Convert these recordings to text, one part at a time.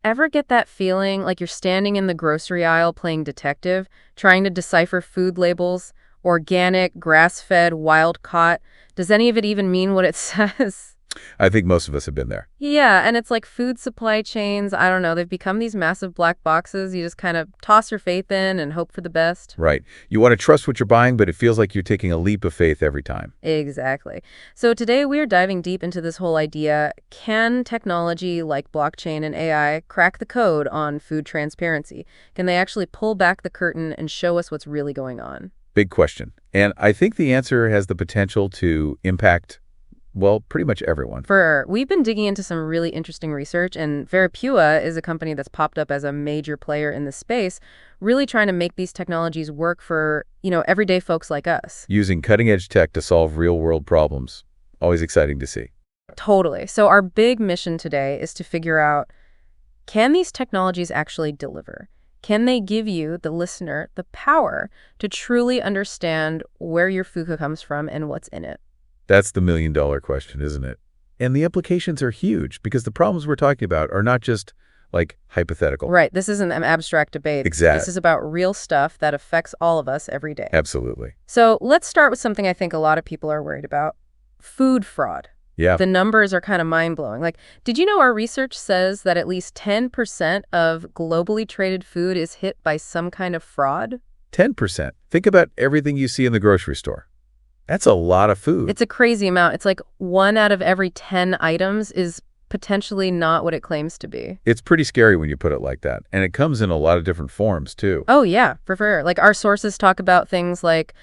Ever get that feeling like you're standing in the grocery aisle playing detective, trying to decipher food labels? Organic, grass-fed, wild-caught. Does any of it even mean what it says? I think most of us have been there. Yeah, and it's like food supply chains. I don't know. They've become these massive black boxes. You just kind of toss your faith in and hope for the best. Right. You want to trust what you're buying, but it feels like you're taking a leap of faith every time. Exactly. So today we're diving deep into this whole idea. Can technology like blockchain and AI crack the code on food transparency? Can they actually pull back the curtain and show us what's really going on? Big question. And I think the answer has the potential to impact, well, pretty much everyone. We've been digging into some really interesting research, and VeriPura is a company that's popped up as a major player in this space, really trying to make these technologies work for, everyday folks like us. Using cutting-edge tech to solve real-world problems. Always exciting to see. Totally. So our big mission today is to figure out, can these technologies actually deliver? Can they give you, the listener, the power to truly understand where your food comes from and what's in it? That's the million-dollar question, isn't it? And the implications are huge because the problems we're talking about are not just, like, hypothetical. Right. This isn't an abstract debate. Exactly. This is about real stuff that affects all of us every day. Absolutely. So let's start with something I think a lot of people are worried about: food fraud. Yeah. The numbers are kind of mind-blowing. Like, did you know our research says that at least 10% of globally traded food is hit by some kind of fraud? 10%. Think about everything you see in the grocery store. That's a lot of food. It's a crazy amount. It's like 1 out of every 10 items is potentially not what it claims to be. It's pretty scary when you put it like that. And it comes in a lot of different forms, too. Oh, yeah, for sure. Like, our sources talk about things like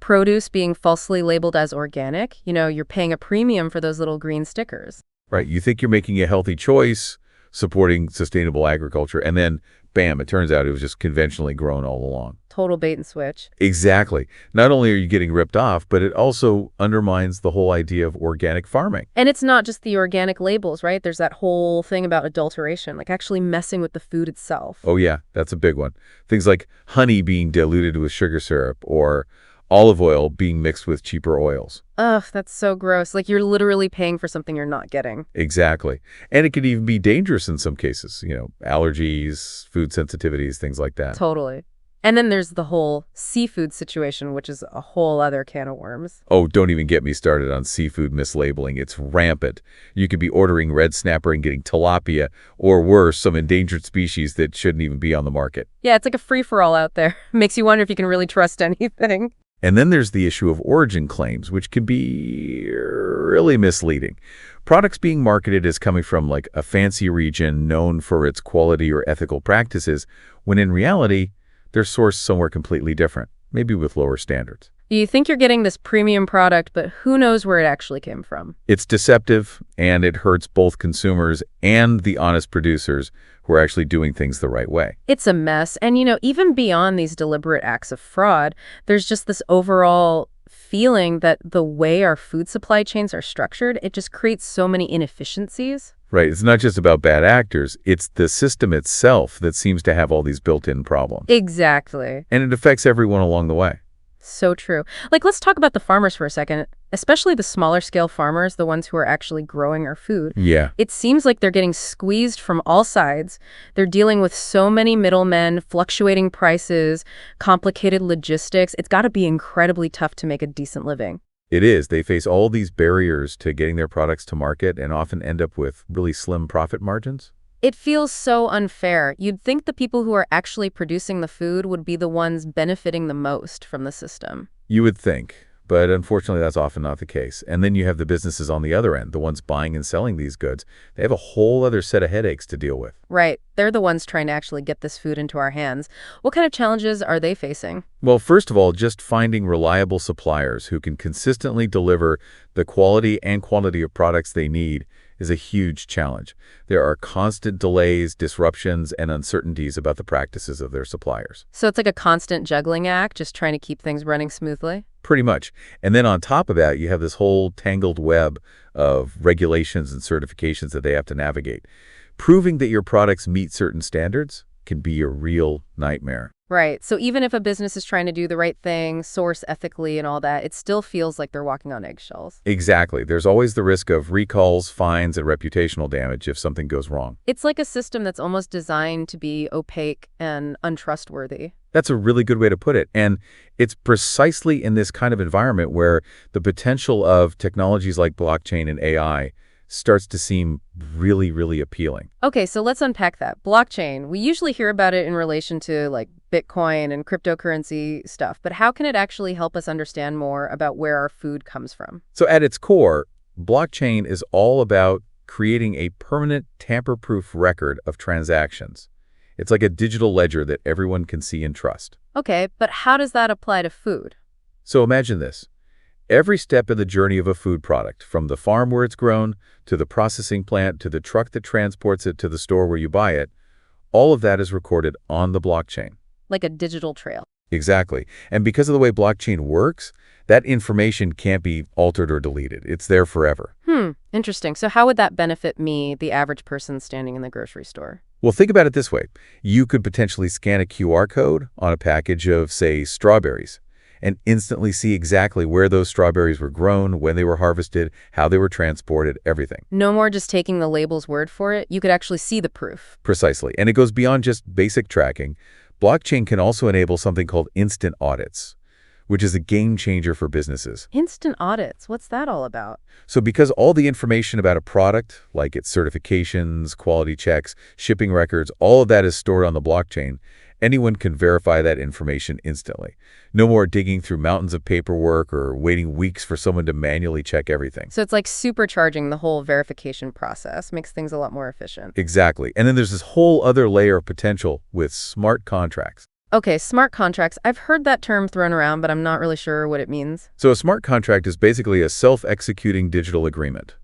produce being falsely labeled as organic. You're paying a premium for those little green stickers. Right. You think you're making a healthy choice, supporting sustainable agriculture, and then, bam, it turns out it was just conventionally grown all along. Total bait and switch. Exactly. Not only are you getting ripped off, but it also undermines the whole idea of organic farming. And it's not just the organic labels, right? There's that whole thing about adulteration, like actually messing with the food itself. Oh, yeah, that's a big one. Things like honey being diluted with sugar syrup or olive oil being mixed with cheaper oils. Ugh, that's so gross. Like, you're literally paying for something you're not getting. Exactly. And it could even be dangerous in some cases, allergies, food sensitivities, things like that. Totally. And then there's the whole seafood situation, which is a whole other can of worms. Oh, don't even get me started on seafood mislabeling. It's rampant. You could be ordering red snapper and getting tilapia, or worse, some endangered species that shouldn't even be on the market. Yeah, it's like a free-for-all out there. Makes you wonder if you can really trust anything. And then there's the issue of origin claims, which can be really misleading. Products being marketed as coming from, like, a fancy region known for its quality or ethical practices, when in reality, they're sourced somewhere completely different, maybe with lower standards. You think you're getting this premium product, but who knows where it actually came from? It's deceptive, and it hurts both consumers and the honest producers who are actually doing things the right way. It's a mess. And, even beyond these deliberate acts of fraud, there's just this overall feeling that the way our food supply chains are structured, it just creates so many inefficiencies. Right. It's not just about bad actors. It's the system itself that seems to have all these built-in problems. Exactly. And it affects everyone along the way. So true. Like, let's talk about the farmers for a second, especially the smaller scale farmers, the ones who are actually growing our food. Yeah. It seems like they're getting squeezed from all sides. They're dealing with so many middlemen, fluctuating prices, complicated logistics. It's got to be incredibly tough to make a decent living. It is. They face all these barriers to getting their products to market and often end up with really slim profit margins. It feels so unfair. You'd think the people who are actually producing the food would be the ones benefiting the most from the system. You would think, but unfortunately that's often not the case. And then you have the businesses on the other end, the ones buying and selling these goods. They have a whole other set of headaches to deal with. Right. They're the ones trying to actually get this food into our hands. What kind of challenges are they facing? Well, first of all, just finding reliable suppliers who can consistently deliver the quality and quantity of products they need is a huge challenge. There are constant delays, disruptions, and uncertainties about the practices of their suppliers. So it's like a constant juggling act, just trying to keep things running smoothly? Pretty much. And then on top of that, you have this whole tangled web of regulations and certifications that they have to navigate. Proving that your products meet certain standards can be a real nightmare. Right. So even if a business is trying to do the right thing, source ethically and all that, it still feels like they're walking on eggshells. Exactly. There's always the risk of recalls, fines, and reputational damage if something goes wrong. It's like a system that's almost designed to be opaque and untrustworthy. That's a really good way to put it. And it's precisely in this kind of environment where the potential of technologies like blockchain and AI starts to seem really, really appealing. Okay, so let's unpack that. Blockchain, we usually hear about it in relation to like Bitcoin and cryptocurrency stuff, but how can it actually help us understand more about where our food comes from? So at its core, blockchain is all about creating a permanent tamper-proof record of transactions. It's like a digital ledger that everyone can see and trust. Okay, but how does that apply to food? So imagine this. Every step in the journey of a food product, from the farm where it's grown, to the processing plant, to the truck that transports it to the store where you buy it, all of that is recorded on the blockchain. Like a digital trail. Exactly. And because of the way blockchain works, that information can't be altered or deleted. It's there forever. Interesting. So how would that benefit me, the average person standing in the grocery store? Well, think about it this way. You could potentially scan a QR code on a package of, say, strawberries, and instantly see exactly where those strawberries were grown, when they were harvested, how they were transported, everything. No more just taking the label's word for it. You could actually see the proof. Precisely. And it goes beyond just basic tracking. Blockchain can also enable something called instant audits, which is a game changer for businesses. Instant audits, what's that all about? So because all the information about a product, like its certifications, quality checks, shipping records, all of that is stored on the blockchain, anyone can verify that information instantly. No more digging through mountains of paperwork or waiting weeks for someone to manually check everything. So it's like supercharging the whole verification process, makes things a lot more efficient. Exactly. And then there's this whole other layer of potential with smart contracts. Okay, smart contracts. I've heard that term thrown around, but I'm not really sure what it means. So a smart contract is basically a self-executing digital agreement.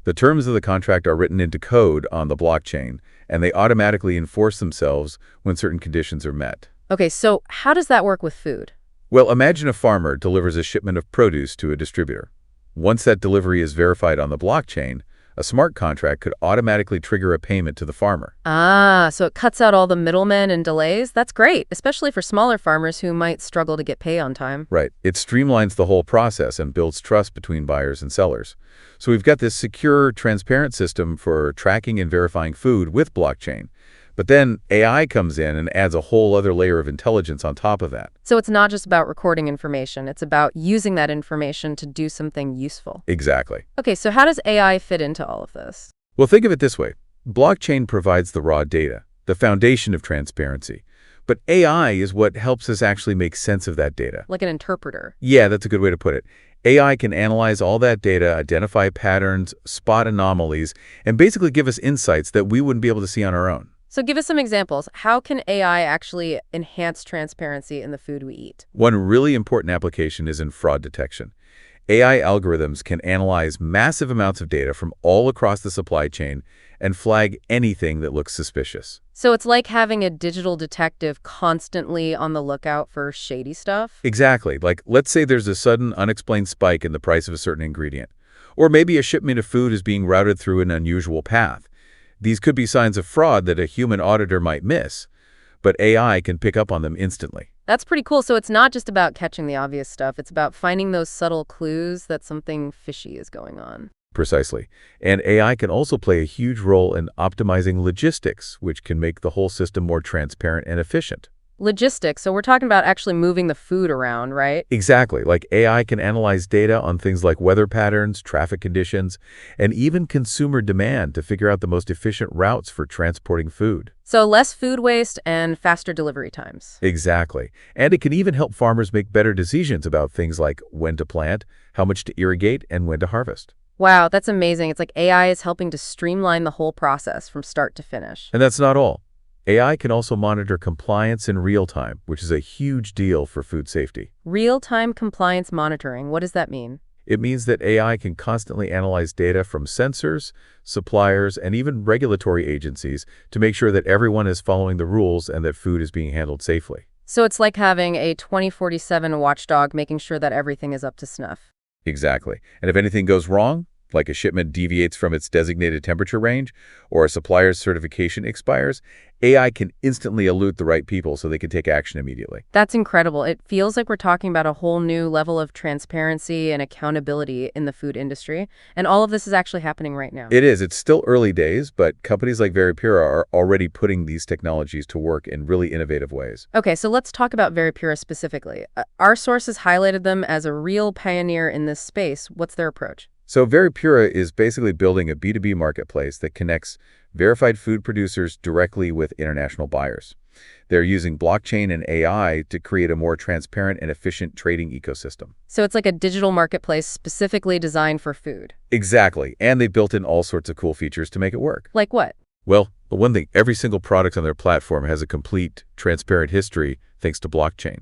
The terms of the contract are written into code on the blockchain, and they automatically enforce themselves when certain conditions are met. Okay, so how does that work with food? Well, imagine a farmer delivers a shipment of produce to a distributor. Once that delivery is verified on the blockchain, a smart contract could automatically trigger a payment to the farmer. Ah, so it cuts out all the middlemen and delays? That's great, especially for smaller farmers who might struggle to get pay on time. Right. It streamlines the whole process and builds trust between buyers and sellers. So we've got this secure, transparent system for tracking and verifying food with blockchain. But then AI comes in and adds a whole other layer of intelligence on top of that. So it's not just about recording information, it's about using that information to do something useful. Exactly. Okay, so how does AI fit into all of this? Well, think of it this way. Blockchain provides the raw data, the foundation of transparency. But AI is what helps us actually make sense of that data. Like an interpreter. Yeah, that's a good way to put it. AI can analyze all that data, identify patterns, spot anomalies, and basically give us insights that we wouldn't be able to see on our own. So give us some examples. How can AI actually enhance transparency in the food we eat? One really important application is in fraud detection. AI algorithms can analyze massive amounts of data from all across the supply chain and flag anything that looks suspicious. So it's like having a digital detective constantly on the lookout for shady stuff? Exactly. Like, let's say there's a sudden unexplained spike in the price of a certain ingredient. Or maybe a shipment of food is being routed through an unusual path. These could be signs of fraud that a human auditor might miss, but AI can pick up on them instantly. That's pretty cool. So it's not just about catching the obvious stuff. It's about finding those subtle clues that something fishy is going on. Precisely. And AI can also play a huge role in optimizing logistics, which can make the whole system more transparent and efficient. Logistics. So we're talking about actually moving the food around, right? Exactly. Like AI can analyze data on things like weather patterns, traffic conditions, and even consumer demand to figure out the most efficient routes for transporting food. So less food waste and faster delivery times. Exactly. And it can even help farmers make better decisions about things like when to plant, how much to irrigate, and when to harvest. Wow, that's amazing. It's like AI is helping to streamline the whole process from start to finish. And that's not all. AI can also monitor compliance in real time, which is a huge deal for food safety. Real-time compliance monitoring, what does that mean? It means that AI can constantly analyze data from sensors, suppliers, and even regulatory agencies to make sure that everyone is following the rules and that food is being handled safely. So it's like having a 24/7 watchdog making sure that everything is up to snuff. Exactly. And if anything goes wrong, like a shipment deviates from its designated temperature range or a supplier's certification expires, AI can instantly alert the right people so they can take action immediately. That's incredible. It feels like we're talking about a whole new level of transparency and accountability in the food industry, and all of this is actually happening right now. It is. It's still early days, but companies like VeriPura are already putting these technologies to work in really innovative ways. Okay, so let's talk about VeriPura specifically. Our sources highlighted them as a real pioneer in this space. What's their approach? So VeriPura is basically building a B2B marketplace that connects verified food producers directly with international buyers. They're using blockchain and AI to create a more transparent and efficient trading ecosystem. So it's like a digital marketplace specifically designed for food. Exactly. And they built in all sorts of cool features to make it work. Like what? Well, the one thing, every single product on their platform has a complete, transparent history thanks to blockchain.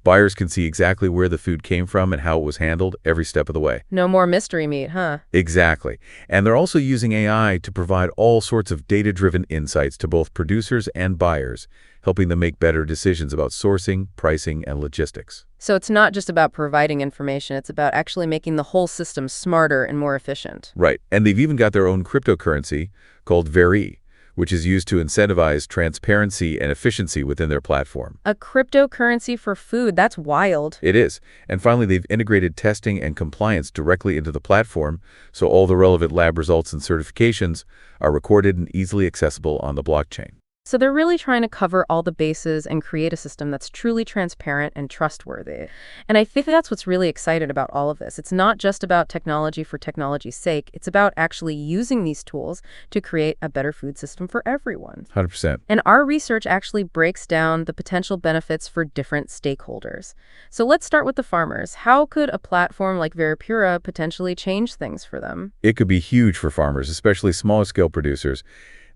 Buyers can see exactly where the food came from and how it was handled every step of the way. No more mystery meat, huh? Exactly. And they're also using AI to provide all sorts of data-driven insights to both producers and buyers, helping them make better decisions about sourcing, pricing, and logistics. So it's not just about providing information, it's about actually making the whole system smarter and more efficient. Right. And they've even got their own cryptocurrency called Veri, which is used to incentivize transparency and efficiency within their platform. A cryptocurrency for food, that's wild. It is. And finally, they've integrated testing and compliance directly into the platform, so all the relevant lab results and certifications are recorded and easily accessible on the blockchain. So they're really trying to cover all the bases and create a system that's truly transparent and trustworthy. And I think that's what's really exciting about all of this. It's not just about technology for technology's sake. It's about actually using these tools to create a better food system for everyone. 100%. And our research actually breaks down the potential benefits for different stakeholders. So let's start with the farmers. How could a platform like VeriPura potentially change things for them? It could be huge for farmers, especially smaller scale producers.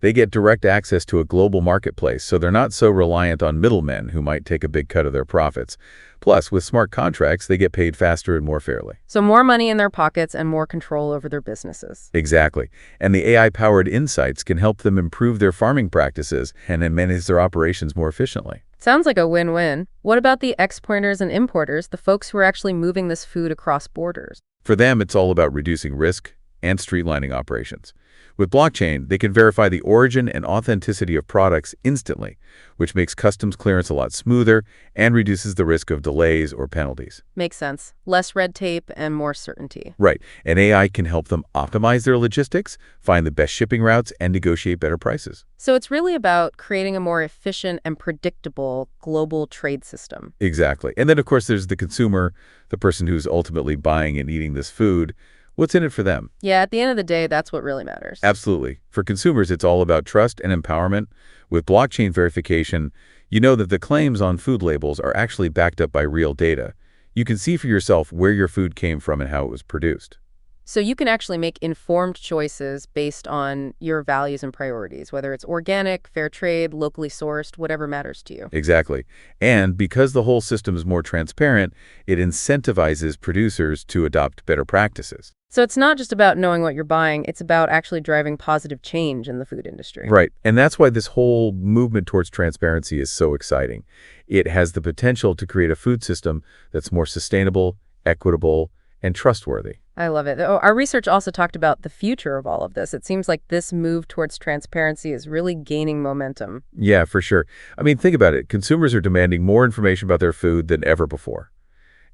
They get direct access to a global marketplace, so they're not so reliant on middlemen who might take a big cut of their profits. Plus, with smart contracts, they get paid faster and more fairly. So more money in their pockets and more control over their businesses. Exactly. And the AI-powered insights can help them improve their farming practices and then manage their operations more efficiently. Sounds like a win-win. What about the exporters and importers, the folks who are actually moving this food across borders? For them, it's all about reducing risk and streamlining operations. With blockchain, they can verify the origin and authenticity of products instantly, which makes customs clearance a lot smoother and reduces the risk of delays or penalties. Makes sense. Less red tape and more certainty. Right. And AI can help them optimize their logistics, find the best shipping routes, and negotiate better prices. So it's really about creating a more efficient and predictable global trade system. Exactly. And then, of course, there's the consumer, the person who's ultimately buying and eating this food. What's in it for them? Yeah, at the end of the day, that's what really matters. Absolutely. For consumers, it's all about trust and empowerment. With blockchain verification, you know that the claims on food labels are actually backed up by real data. You can see for yourself where your food came from and how it was produced. So you can actually make informed choices based on your values and priorities, whether it's organic, fair trade, locally sourced, whatever matters to you. Exactly. And because the whole system is more transparent, it incentivizes producers to adopt better practices. So it's not just about knowing what you're buying, it's about actually driving positive change in the food industry. Right. And that's why this whole movement towards transparency is so exciting. It has the potential to create a food system that's more sustainable, equitable, and trustworthy. I love it. Oh, our research also talked about the future of all of this. It seems like this move towards transparency is really gaining momentum. Yeah, for sure. I mean, think about it. Consumers are demanding more information about their food than ever before.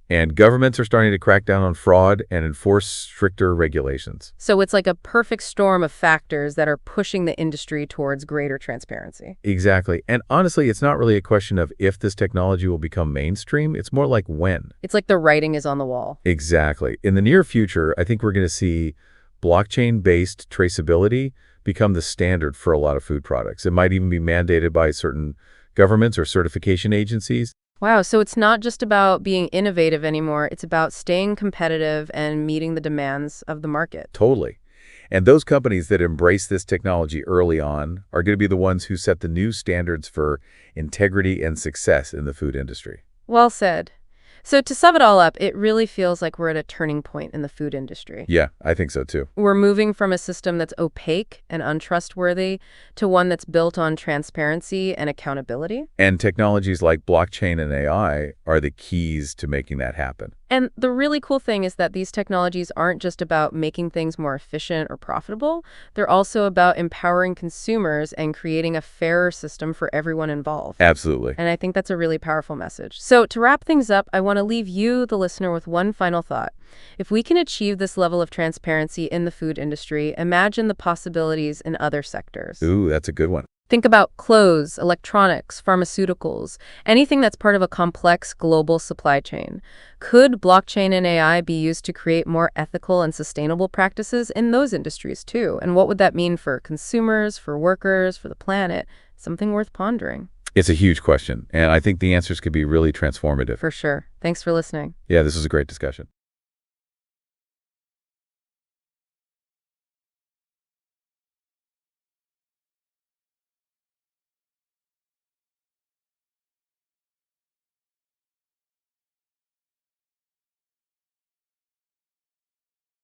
And governments are starting to crack down on fraud and enforce stricter regulations. So it's like a perfect storm of factors that are pushing the industry towards greater transparency. Exactly. And honestly, it's not really a question of if this technology will become mainstream. It's more like when. It's like the writing is on the wall. Exactly. In the near future, I think we're going to see blockchain-based traceability become the standard for a lot of food products. It might even be mandated by certain governments or certification agencies. Wow, so it's not just about being innovative anymore. It's about staying competitive and meeting the demands of the market. Totally. And those companies that embrace this technology early on are going to be the ones who set the new standards for integrity and success in the food industry. Well said. So to sum it all up, it really feels like we're at a turning point in the food industry. Yeah, I think so too. We're moving from a system that's opaque and untrustworthy to one that's built on transparency and accountability. And technologies like blockchain and AI are the keys to making that happen. And the really cool thing is that these technologies aren't just about making things more efficient or profitable. They're also about empowering consumers and creating a fairer system for everyone involved. Absolutely. And I think that's a really powerful message. So to wrap things up, I want to leave you, the listener, with one final thought. If we can achieve this level of transparency in the food industry, imagine the possibilities in other sectors. Ooh, that's a good one. Think about clothes, electronics, pharmaceuticals, anything that's part of a complex global supply chain. Could blockchain and AI be used to create more ethical and sustainable practices in those industries too? And what would that mean for consumers, for workers, for the planet? Something worth pondering. It's a huge question, and I think the answers could be really transformative. For sure. Thanks for listening. Yeah, this was a great discussion.